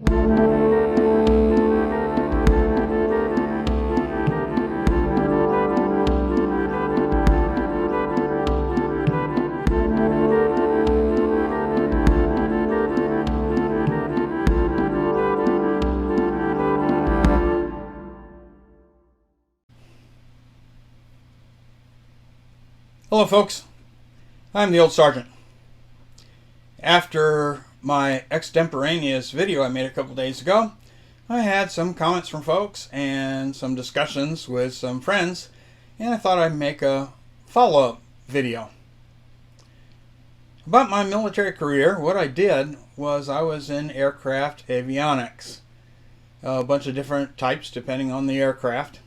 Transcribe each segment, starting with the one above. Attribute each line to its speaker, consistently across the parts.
Speaker 1: Hello folks, I'm the old sergeant. After my extemporaneous video I made a couple days ago, I had some comments from folks and some discussions with some friends, and I thought I'd make a follow-up video. About my military career, what I did was I was in aircraft avionics. A bunch of different types depending on the aircraft.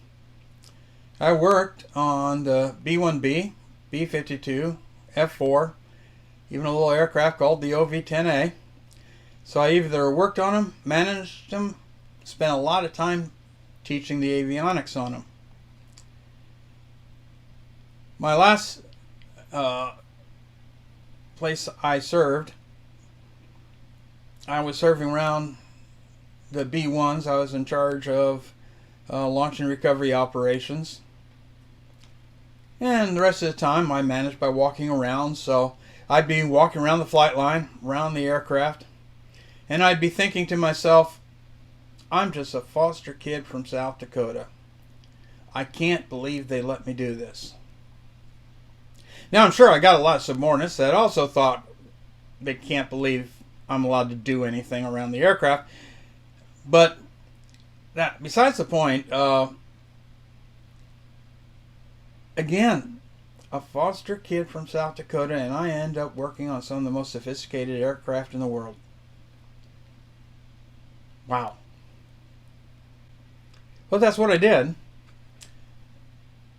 Speaker 1: I worked on the B-1B, B-52, F-4, even a little aircraft called the OV-10A. So I either worked on them, managed them, spent a lot of time teaching the avionics on them. My last place I served, I was serving around the B-1s. I was in charge of launch and recovery operations. And the rest of the time I managed by walking around, so I'd be walking around the flight line, around the aircraft, and I'd be thinking to myself, I'm just a foster kid from South Dakota. I can't believe they let me do this. Now I'm sure I got a lot of subordinates that also thought they can't believe I'm allowed to do anything around the aircraft, but that besides the point. Again, a foster kid from South Dakota, and I end up working on some of the most sophisticated aircraft in the world. Wow. Well, that's what I did.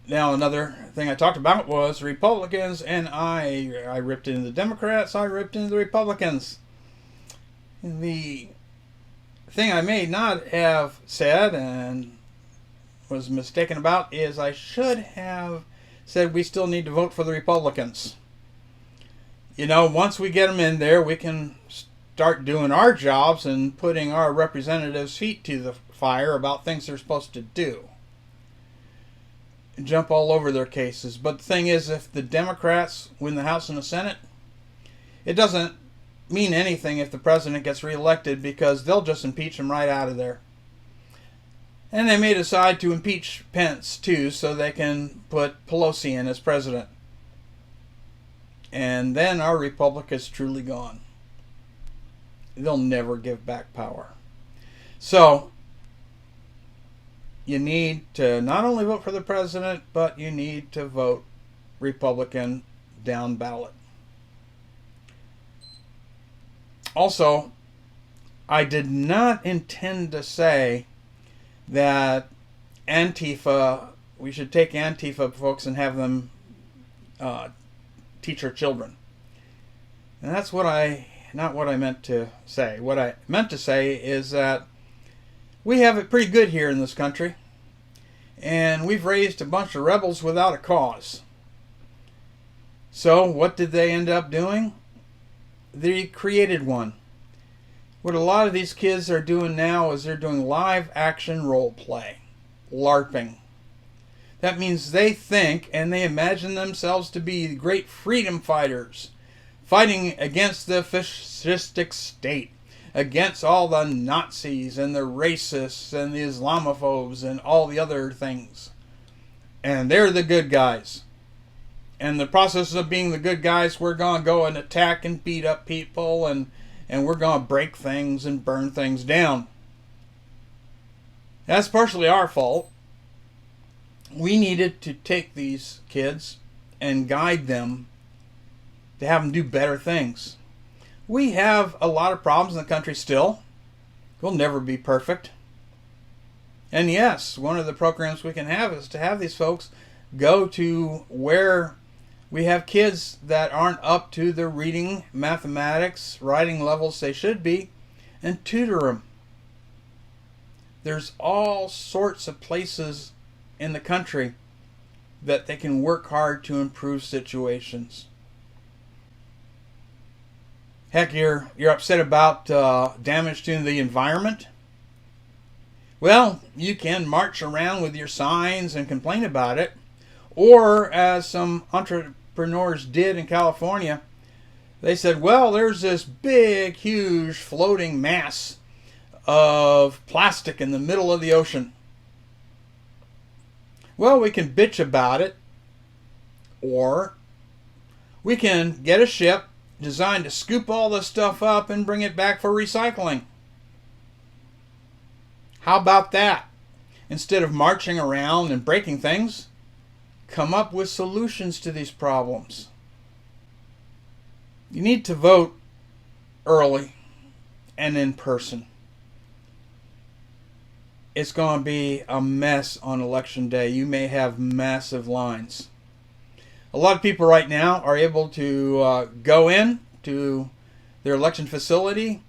Speaker 1: Now, another thing I talked about was Republicans, and I ripped into the Democrats, I ripped into the Republicans. And the thing I may not have said and was mistaken about is I should have said we still need to vote for the Republicans. You know, once we get them in there, we can start doing our jobs and putting our representatives' feet to the fire about things they're supposed to do. And jump all over their cases. But the thing is, if the Democrats win the House and the Senate, it doesn't mean anything if the president gets reelected, because they'll just impeach him right out of there. And they may decide to impeach Pence too, so they can put Pelosi in as president. And then our republic is truly gone. They'll never give back power. So, you need to not only vote for the president, but you need to vote Republican down ballot. Also, I did not intend to say that Antifa, we should take Antifa folks and have them teach our children. And that's not what I meant to say. What I meant to say is that we have it pretty good here in this country, and we've raised a bunch of rebels without a cause. So what did they end up doing? They created one. What a lot of these kids are doing now is they're doing live action role play, LARPing. That means they think and they imagine themselves to be great freedom fighters, fighting against the fascistic state, against all the Nazis and the racists and the Islamophobes and all the other things. And they're the good guys. And the process of being the good guys, we're going to go and attack and beat up people, and we're going to break things and burn things down. That's partially our fault. We needed to take these kids and guide them to have them do better things. We have a lot of problems in the country still. We'll never be perfect. And yes, one of the programs we can have is to have these folks go to where we have kids that aren't up to the reading, mathematics, writing levels they should be, and tutor them. There's all sorts of places in the country that they can work hard to improve situations. Heck, you're upset about damage to the environment. Well, you can march around with your signs and complain about it. Or, as some entrepreneurs did in California, they said, well, there's this big, huge floating mass of plastic in the middle of the ocean. Well, we can bitch about it, or we can get a ship designed to scoop all this stuff up and bring it back for recycling. How about that? Instead of marching around and breaking things, come up with solutions to these problems. You need to vote early and in person. It's going to be a mess on election day. You may have massive lines. A lot of people right now are able to go in to their election facility,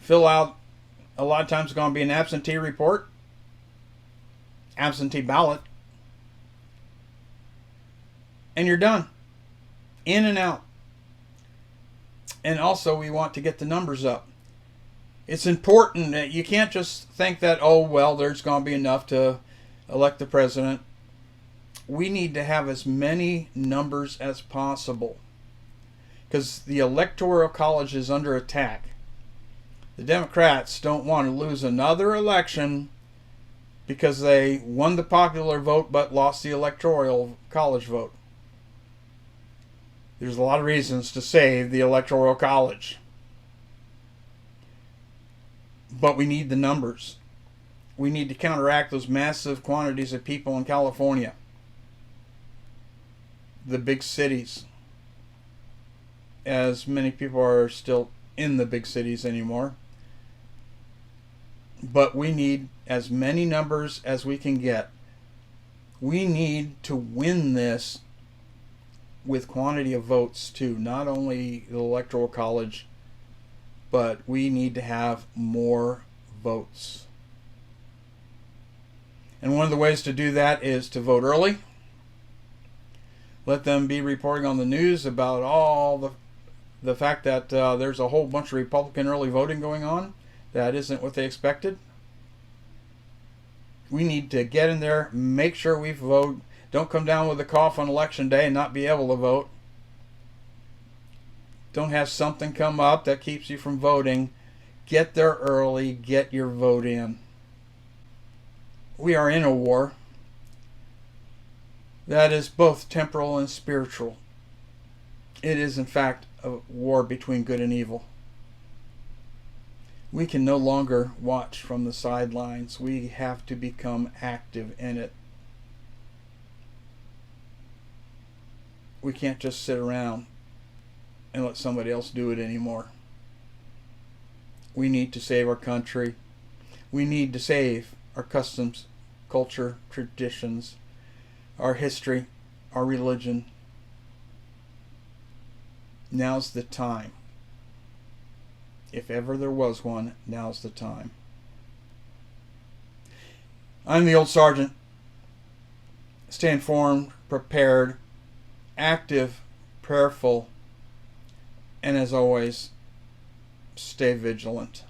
Speaker 1: fill out, a lot of times it's going to be an absentee report, absentee ballot, and you're done. In and out. And also we want to get the numbers up. It's important that you can't just think that, oh, well, there's going to be enough to elect the president. We need to have as many numbers as possible, because the Electoral College is under attack. The Democrats don't want to lose another election because they won the popular vote but lost the Electoral College vote. There's a lot of reasons to save the Electoral College. But we need the numbers. We need to counteract those massive quantities of people in California, the big cities, as many people are still in the big cities anymore. But we need as many numbers as we can get. We need to win this with quantity of votes too, not only the Electoral College, but we need to have more votes. And one of the ways to do that is to vote early. Let them be reporting on the news about all the fact that there's a whole bunch of Republican early voting going on that isn't what they expected. We need to get in there, make sure we vote. Don't come down with a cough on election day and not be able to vote. Don't have something come up that keeps you from voting. Get there early, get your vote in. We are in a war that is both temporal and spiritual. It is, in fact, a war between good and evil. We can no longer watch from the sidelines. We have to become active in it. We can't just sit around and let somebody else do it anymore. We need to save our country. We need to save our customs, culture, traditions, our history, our religion. Now's the time. If ever there was one, now's the time. I'm the old sergeant. Stay informed, prepared, active, prayerful, and as always, stay vigilant.